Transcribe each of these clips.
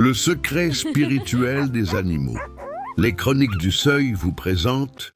Le secret spirituel des animaux. Les Chroniques du Seuil vous présentent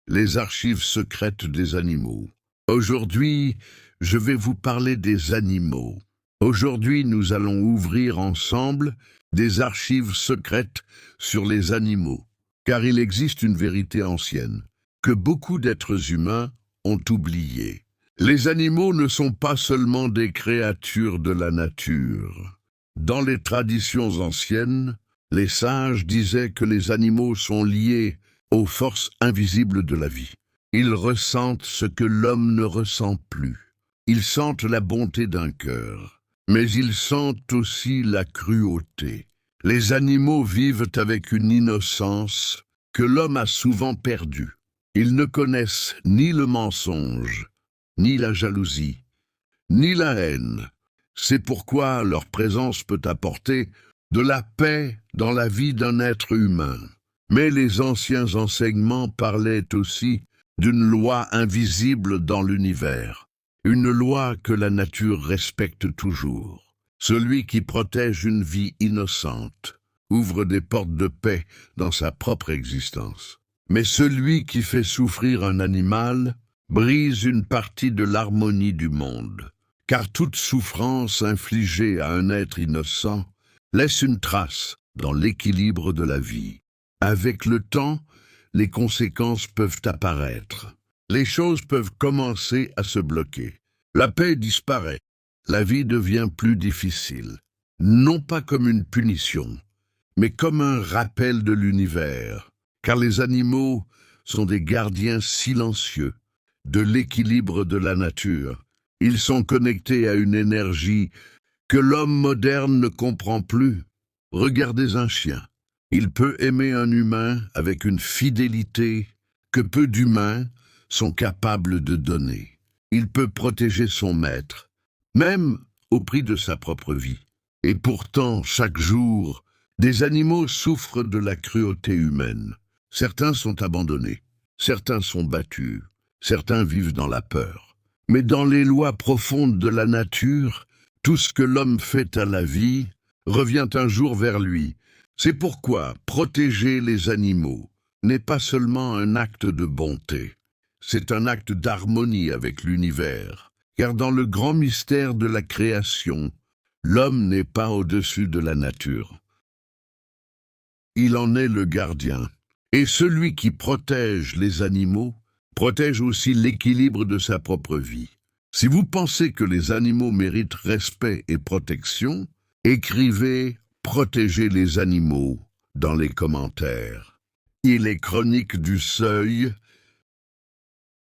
les archives secrètes des animaux. Aujourd'hui, je vais vous parler des animaux. Aujourd'hui, nous allons ouvrir ensemble des archives secrètes sur les animaux, car il existe une vérité ancienne que beaucoup d'êtres humains ont oubliée. Les animaux ne sont pas seulement des créatures de la nature. Dans les traditions anciennes, les sages disaient que les animaux sont liés aux forces invisibles de la vie. Ils ressentent ce que l'homme ne ressent plus. Ils sentent la bonté d'un cœur, mais ils sentent aussi la cruauté. Les animaux vivent avec une innocence que l'homme a souvent perdue. Ils ne connaissent ni le mensonge, ni la jalousie, ni la haine. C'est pourquoi leur présence peut apporter de la paix dans la vie d'un être humain. Mais les anciens enseignements parlaient aussi d'une loi invisible dans l'univers, une loi que la nature respecte toujours. Celui qui protège une vie innocente ouvre des portes de paix dans sa propre existence. Mais celui qui fait souffrir un animal brise une partie de l'harmonie du monde, car toute souffrance infligée à un être innocent laisse une trace dans l'équilibre de la vie. Avec le temps, les conséquences peuvent apparaître. Les choses peuvent commencer à se bloquer. La paix disparaît. La vie devient plus difficile. Non pas comme une punition, mais comme un rappel de l'univers, car les animaux sont des gardiens silencieux de l'équilibre de la nature. Ils sont connectés à une énergie que l'homme moderne ne comprend plus. Regardez un chien. Il peut aimer un humain avec une fidélité que peu d'humains sont capables de donner. Il peut protéger son maître, même au prix de sa propre vie. Et pourtant, chaque jour, des animaux souffrent de la cruauté humaine. Certains sont abandonnés, certains sont battus, certains vivent dans la peur. Mais dans les lois profondes de la nature, tout ce que l'homme fait à la vie revient un jour vers lui. C'est pourquoi protéger les animaux n'est pas seulement un acte de bonté, c'est un acte d'harmonie avec l'univers. Car dans le grand mystère de la création, l'homme n'est pas au-dessus de la nature. Il en est le gardien. Et celui qui protège les animaux protège aussi l'équilibre de sa propre vie. Si vous pensez que les animaux méritent respect et protection, écrivez « Protégez les animaux » dans les commentaires. Et les Chroniques du Seuil